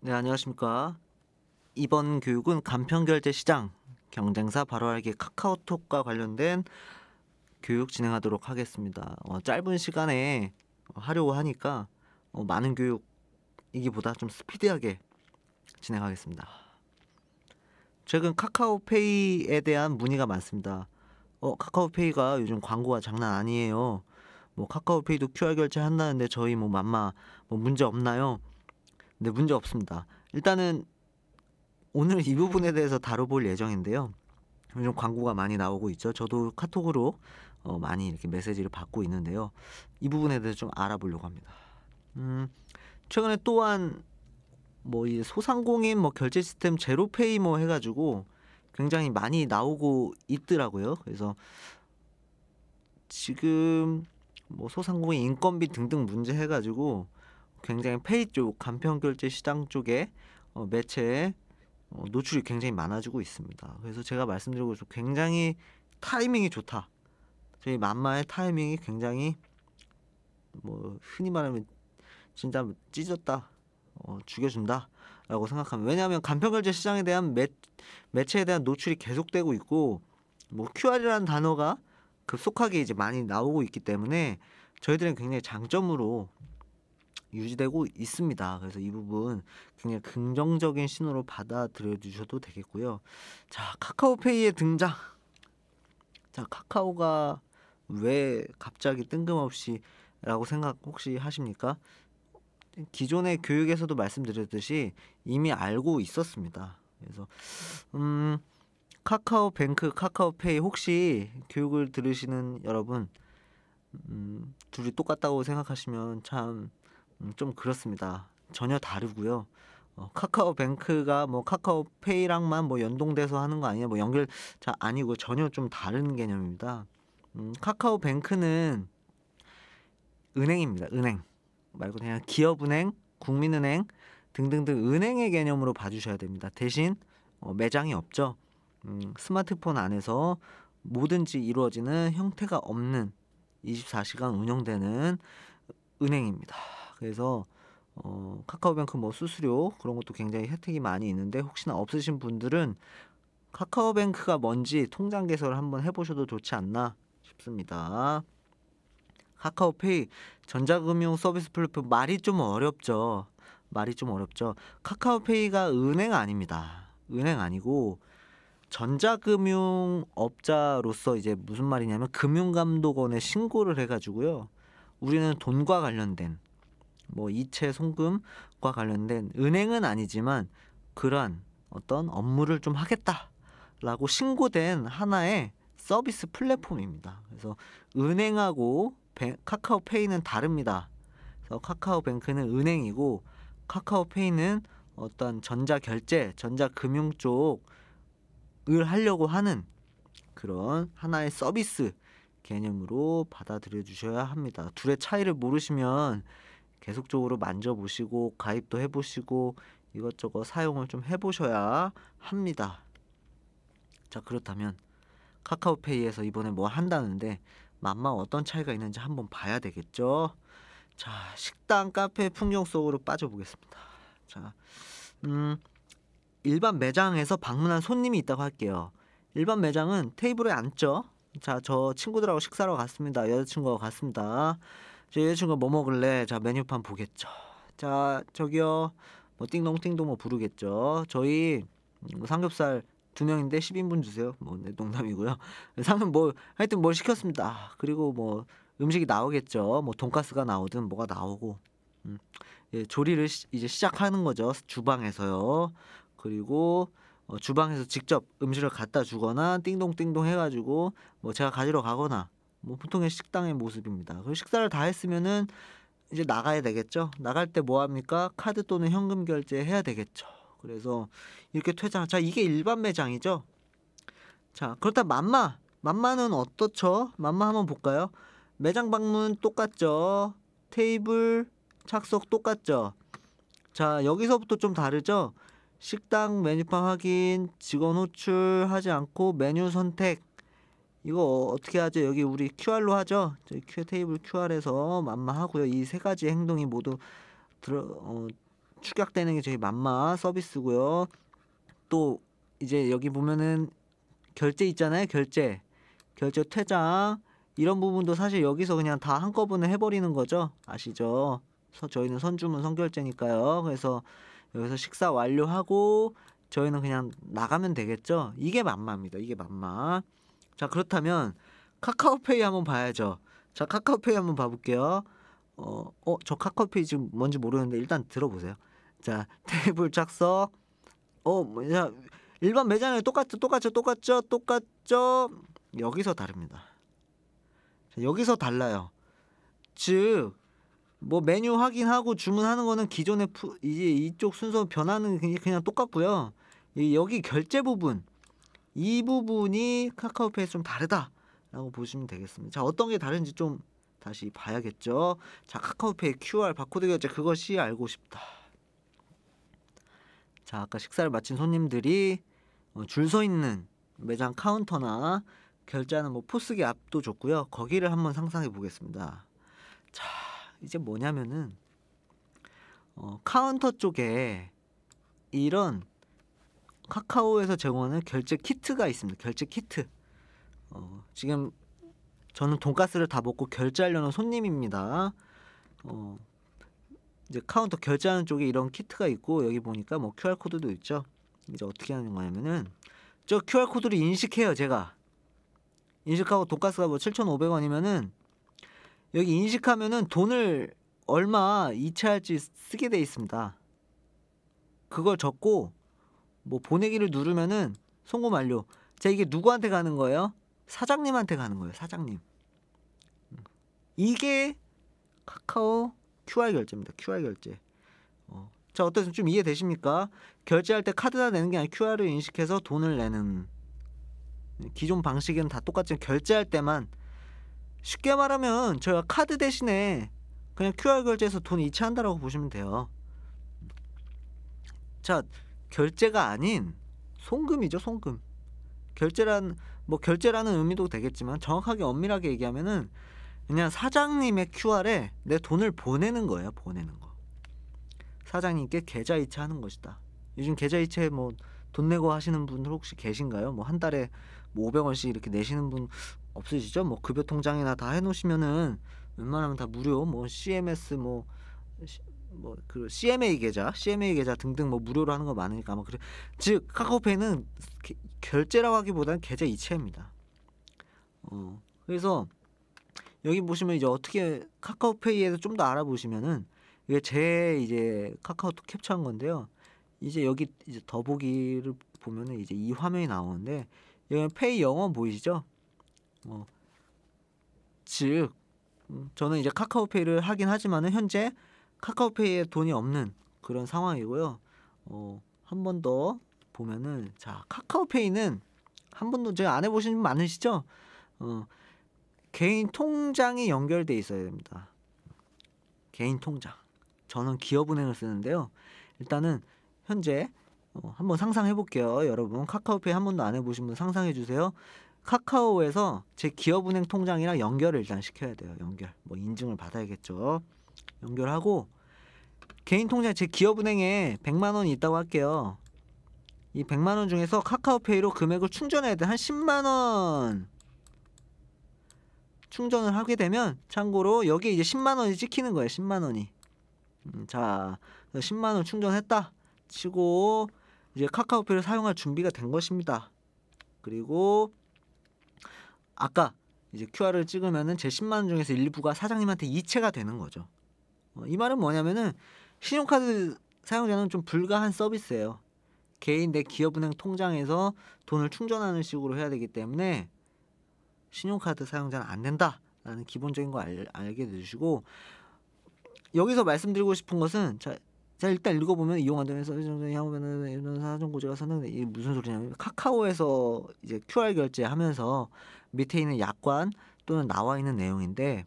네, 안녕하십니까. 이번 교육은 간편결제 시장, 경쟁사 바로 알기 카카오톡과 관련된 교육 진행하도록 하겠습니다. 짧은 시간에 하려고 하니까 많은 교육이기보다 좀 스피디하게 진행하겠습니다. 최근 카카오페이에 대한 문의가 많습니다. 카카오페이가 요즘 광고가 장난 아니에요. 카카오페이도 QR 결제 한다는데 저희 맘마 문제 없나요? 네, 문제 없습니다. 일단은 오늘 이 부분에 대해서 다뤄볼 예정인데요. 요즘 광고가 많이 나오고 있죠. 저도 카톡으로 많이 이렇게 메시지를 받고 있는데요. 이 부분에 대해서 좀 알아보려고 합니다. 최근에 또한 이 소상공인 결제 시스템 제로페이 해가지고 굉장히 많이 나오고 있더라고요. 그래서 지금 소상공인 인건비 등등 문제 해가지고 굉장히 페이 쪽, 간편결제 시장 쪽에 매체에 노출이 굉장히 많아지고 있습니다. 그래서 제가 말씀드리고 굉장히 타이밍이 좋다. 저희 맘마의 타이밍이 굉장히 흔히 말하면 진짜 찢었다, 죽여준다 라고 생각합니다. 왜냐하면 간편결제 시장에 대한 매체에 대한 노출이 계속되고 있고 QR이라는 단어가 급속하게 이제 많이 나오고 있기 때문에 저희들은 굉장히 장점으로 유지되고 있습니다. 그래서 이 부분 굉장히 긍정적인 신호로 받아들여 주셔도 되겠고요. 자, 카카오페이의 등장. 자, 카카오가 왜 갑자기 뜬금없이 라고 생각 혹시 하십니까? 기존의 교육에서도 말씀드렸듯이 이미 알고 있었습니다. 그래서 카카오뱅크, 카카오페이 혹시 교육을 들으시는 여러분 둘이 똑같다고 생각하시면 참 좀 그렇습니다. 전혀 다르고요. 카카오뱅크가 카카오페이랑만 연동돼서 하는 거 아니냐, 연결 아니고 전혀 좀 다른 개념입니다. 카카오뱅크는 은행입니다. 은행 말고 그냥 기업은행, 국민은행 등등등 은행의 개념으로 봐주셔야 됩니다. 대신 매장이 없죠. 스마트폰 안에서 뭐든지 이루어지는 형태가 없는 24시간 운영되는 은행입니다. 그래서 카카오뱅크 수수료 그런 것도 굉장히 혜택이 많이 있는데 혹시나 없으신 분들은 카카오뱅크가 뭔지 통장 개설을 한번 해보셔도 좋지 않나 싶습니다. 카카오페이 전자금융 서비스 플랫폼 말이 좀 어렵죠. 카카오페이가 은행 아닙니다. 은행 아니고 전자금융업자로서 이제 무슨 말이냐면 금융감독원에 신고를 해가지고요. 우리는 돈과 관련된 이체 송금과 관련된 은행은 아니지만 그러한 어떤 업무를 좀 하겠다라고 신고된 하나의 서비스 플랫폼입니다. 그래서 은행하고 카카오페이는 다릅니다. 그래서 카카오뱅크는 은행이고 카카오페이는 어떤 전자결제, 전자금융 쪽을 하려고 하는 그런 하나의 서비스 개념으로 받아들여 주셔야 합니다. 둘의 차이를 모르시면 계속적으로 만져보시고 가입도 해보시고 이것저것 사용을 좀 해보셔야 합니다. 자, 그렇다면 카카오페이에서 이번에 한다는데 맘마 어떤 차이가 있는지 한번 봐야 되겠죠. 자, 식당, 카페 풍경 속으로 빠져보겠습니다. 자, 일반 매장에서 방문한 손님이 있다고 할게요. 일반 매장은 테이블에 앉죠. 자, 저 친구들하고 식사하러 갔습니다. 여자친구하고 갔습니다. 저 여자친구가 뭐 먹을래? 자, 메뉴판 보겠죠. 자, 저기요. 띵동띵동 부르겠죠. 저희 삼겹살 2명인데 10인분 주세요. 네, 농담이고요. 사면 하여튼 뭘 시켰습니다. 그리고 음식이 나오겠죠. 돈가스가 나오든 뭐가 나오고. 예, 조리를 이제 시작하는 거죠. 주방에서요. 그리고 주방에서 직접 음식을 갖다 주거나 띵동띵동 해가지고 제가 가지러 가거나 보통의 식당의 모습입니다. 그리고 식사를 다 했으면은 이제 나가야 되겠죠. 나갈 때 뭐 합니까? 카드 또는 현금 결제해야 되겠죠. 그래서 이렇게 퇴장. 자, 이게 일반 매장이죠. 자, 그렇다 맘마는 어떻죠? 맘마 한번 볼까요? 매장 방문 똑같죠. 테이블 착석 똑같죠. 자, 여기서부터 좀 다르죠. 식당 메뉴판 확인, 직원 호출하지 않고 메뉴 선택. 이거 어떻게 하죠? 여기 우리 QR로 하죠. 저희 테이블 QR에서 맘마 하고요. 이 세 가지 행동이 모두 축약되는 게 저희 맘마 서비스고요. 또 이제 여기 보면은 결제 있잖아요. 결제 퇴장 이런 부분도 사실 여기서 그냥 다 한꺼번에 해버리는 거죠. 아시죠? 저희는 선주문 선결제니까요. 그래서 여기서 식사 완료하고 저희는 그냥 나가면 되겠죠. 이게 맘마입니다. 이게 맘마. 자, 그렇다면 카카오페이 한번 봐야죠. 자, 카카오페이 한번 봐볼게요. 저 카카오페이 지금 뭔지 모르는데 일단 들어보세요. 자, 테이블 착석. 자, 일반 매장에 똑같죠? 여기서 다릅니다. 자, 여기서 달라요. 즉, 뭐 메뉴 확인하고 주문하는 거는 기존의 이제 이쪽 순서 변하는 게 그냥 똑같고요. 여기 결제 부분, 이 부분이 카카오페이 좀 다르다라고 보시면 되겠습니다. 자, 어떤 게 다른지 좀 다시 봐야겠죠. 자, 카카오페이 QR 바코드 결제 그것이 알고 싶다. 자, 아까 식사를 마친 손님들이 줄 서 있는 매장 카운터나 결제하는 뭐 포스기 앞도 좋고요. 거기를 한번 상상해 보겠습니다. 자, 이제 뭐냐면은 카운터 쪽에 이런 카카오에서 제공하는 결제 키트가 있습니다. 결제 키트. 지금 저는 돈가스를 다 먹고 결제하려는 손님입니다. 이제 카운터 결제하는 쪽에 이런 키트가 있고 여기 보니까 뭐 QR 코드도 있죠. 이제 어떻게 하는 거냐면은 저 QR 코드를 인식해요. 제가 인식하고 돈가스가 뭐 7,500원이면은 여기 인식하면은 돈을 얼마 이체할지 쓰게 돼 있습니다. 그걸 적고 뭐 보내기를 누르면은 송금 완료. 자, 이게 누구한테 가는 거예요? 사장님한테 가는 거예요. 사장님. 이게 카카오 QR 결제입니다. QR 결제. 자, 어떠세요? 좀 이해되십니까? 결제할 때 카드다 내는 게 아니라 QR을 인식해서 돈을 내는 기존 방식에는 다 똑같지만 결제할 때만 쉽게 말하면 저희가 카드 대신에 그냥 QR 결제해서 돈 이체한다라고 보시면 돼요. 자, 결제가 아닌 송금이죠. 송금. 결제라는 의미도 되겠지만 정확하게 엄밀하게 얘기하면은 그냥 사장님의 QR에 내 돈을 보내는 거예요. 보내는 거. 사장님께 계좌 이체하는 것이다. 요즘 계좌 이체 뭐 돈 내고 하시는 분들 혹시 계신가요? 뭐 한 달에 뭐 500원씩 이렇게 내시는 분 없으시죠? 뭐 급여 통장이나 다 해놓으시면은 웬만하면 다 무료. 뭐 CMS 그 CMA 계좌 등등 뭐 무료로 하는 거 많으니까 아마 그래. 즉 카카오페이는 결제라고 하기보다는 계좌 이체입니다. 그래서 여기 보시면 이제 어떻게 카카오페이에서 좀 더 알아보시면은 이게 제 이제 카카오톡 캡처한 건데요. 이제 여기 이제 더보기를 보면은 이제 이 화면이 나오는데 여기 페이 영어 보이시죠? 즉 저는 이제 카카오페이를 하긴 하지만은 현재 카카오페이에 돈이 없는 그런 상황이고요. 한 번 더 보면은 자, 카카오페이는 한 번도 제가 안 해보신 분 많으시죠? 개인 통장이 연결돼 있어야 됩니다. 개인 통장. 저는 기업은행을 쓰는데요. 일단은 현재 한번 상상해 볼게요. 여러분 카카오페이 한 번도 안 해보신 분 상상해 주세요. 카카오에서 제 기업은행 통장이랑 연결을 일단 시켜야 돼요. 연결. 뭐 인증을 받아야겠죠. 연결하고 개인 통장 제 기업은행에 100만 원이 있다고 할게요. 이 100만 원 중에서 카카오페이로 금액을 충전해야 돼. 한 10만 원 충전을 하게 되면 참고로 여기에 이제 10만 원이 찍히는 거예요. 10만 원이. 자, 10만 원 충전했다 치고 이제 카카오페이를 사용할 준비가 된 것입니다. 그리고 아까 이제 QR을 찍으면은 제 10만 원 중에서 일부가 사장님한테 이체가 되는 거죠. 이 말은 뭐냐면은 신용카드 사용자는 좀 불가한 서비스예요. 개인 내 기업은행 통장에서 돈을 충전하는 식으로 해야 되기 때문에 신용카드 사용자는 안 된다라는 기본적인 거 알게 되시고 여기서 말씀드리고 싶은 것은 자 일단 읽어보면 이용한다면서 하면은 사정고지가 선정돼. 이게 무슨 소리냐면 카카오에서 이제 QR 결제하면서 밑에 있는 약관 또는 나와 있는 내용인데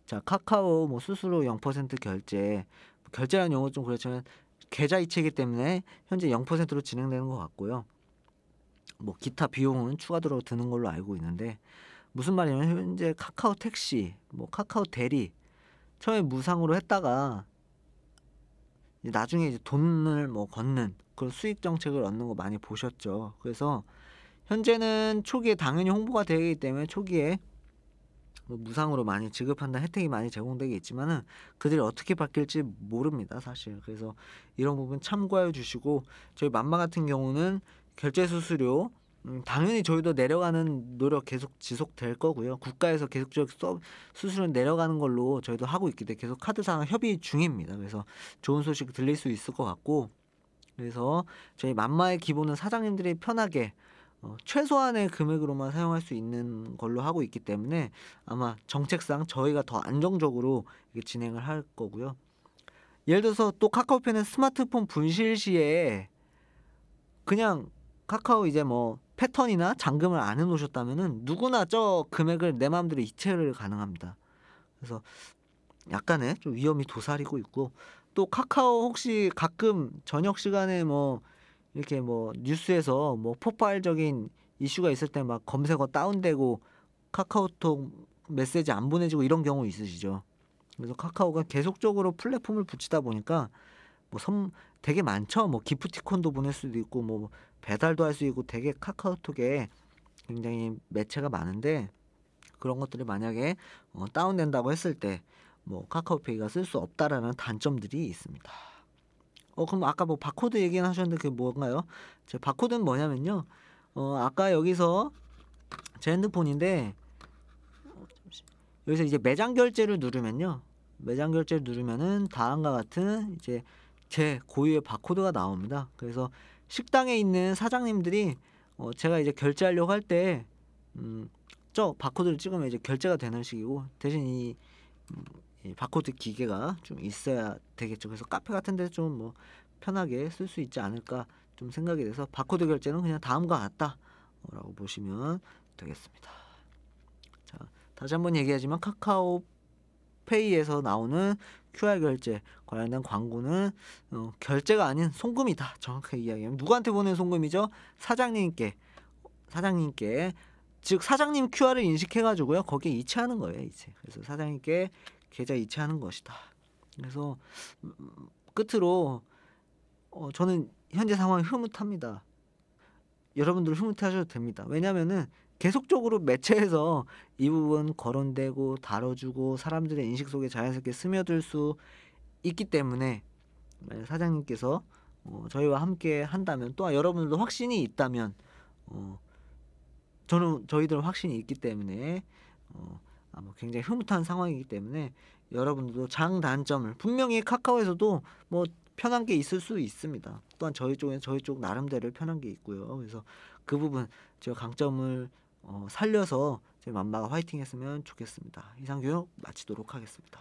자 카카오 뭐 수수료 0% 결제라는 용어 좀 그렇지만 계좌 이체이기 때문에 현재 0%로 진행되는 것 같고요. 뭐 기타 비용은 추가적으로 드는 걸로 알고 있는데 무슨 말이냐면 현재 카카오 택시, 뭐 카카오 대리 처음에 무상으로 했다가 이제 나중에 이제 돈을 뭐 걷는 그런 수익 정책을 얻는 거 많이 보셨죠. 그래서 현재는 초기에 당연히 홍보가 되기 때문에 초기에 뭐 무상으로 많이 지급한다 혜택이 많이 제공되겠지만은 그들이 어떻게 바뀔지 모릅니다 사실. 그래서 이런 부분 참고해 주시고 저희 맘마 같은 경우는 결제 수수료 당연히 저희도 내려가는 노력 계속 지속될 거고요. 국가에서 계속적으로 수수료 내려가는 걸로 저희도 하고 있기 때문에 계속 카드사랑 협의 중입니다. 그래서 좋은 소식 들릴 수 있을 것 같고 그래서 저희 맘마의 기본은 사장님들이 편하게 최소한의 금액으로만 사용할 수 있는 걸로 하고 있기 때문에 아마 정책상 저희가 더 안정적으로 이게 진행을 할 거고요. 예를 들어서 또 카카오페이는 스마트폰 분실 시에 그냥 카카오 이제 뭐 패턴이나 잠금을 안 해 놓으셨다면은 누구나 저 금액을 내 마음대로 이체를 가능합니다. 그래서 약간의 좀 위험이 도사리고 있고 또 카카오 혹시 가끔 저녁 시간에 뭐 이렇게 뭐 뉴스에서 뭐 폭발적인 이슈가 있을 때 막 검색어 다운되고 카카오톡 메시지 안 보내지고 이런 경우 있으시죠. 그래서 카카오가 계속적으로 플랫폼을 붙이다 보니까 뭐 되게 많죠. 뭐 기프티콘도 보낼 수도 있고 뭐 배달도 할 수 있고 되게 카카오톡에 굉장히 매체가 많은데 그런 것들이 만약에 다운된다고 했을 때 뭐 카카오페이가 쓸 수 없다라는 단점들이 있습니다. 그럼 아까 뭐 바코드 얘기는 하셨는데 그게 뭔가요? 제 바코드는 뭐냐면요. 아까 여기서 제 핸드폰인데 여기서 이제 매장 결제를 누르면요. 매장 결제를 누르면은 다음과 같은 이제 제 고유의 바코드가 나옵니다. 그래서 식당에 있는 사장님들이 제가 이제 결제하려고 할 때 저 바코드를 찍으면 이제 결제가 되는 식이고 대신 이 바코드 기계가 좀 있어야 되겠죠. 그래서 카페 같은 데서 좀 뭐 편하게 쓸 수 있지 않을까 좀 생각이 돼서 바코드 결제는 그냥 다음과 같다 라고 보시면 되겠습니다. 자, 다시 한번 얘기하지만 카카오페이에서 나오는 QR 결제 관련된 광고는 결제가 아닌 송금이다. 정확하게 이야기하면 누구한테 보낸 송금이죠? 사장님께 즉 사장님 QR을 인식해 가지고요. 거기에 이체하는 거예요, 이체. 그래서 사장님께 계좌 이체하는 것이다. 그래서 끝으로 저는 현재 상황이 흐뭇합니다. 여러분들 흐뭇하셔도 됩니다. 왜냐면은 계속적으로 매체에서 이 부분 거론되고 다뤄주고 사람들의 인식 속에 자연스럽게 스며들 수 있기 때문에 만약 사장님께서 저희와 함께 한다면 또한 여러분들도 확신이 있다면 저희들은 확신이 있기 때문에 아마 굉장히 흐뭇한 상황이기 때문에 여러분들도 장단점을 분명히 카카오에서도 뭐 편한 게 있을 수 있습니다. 또한 저희 쪽 나름대로 편한 게 있고요. 그래서 그 부분 제가 강점을 살려서 제 맘마가 화이팅했으면 좋겠습니다. 이상 교육 마치도록 하겠습니다.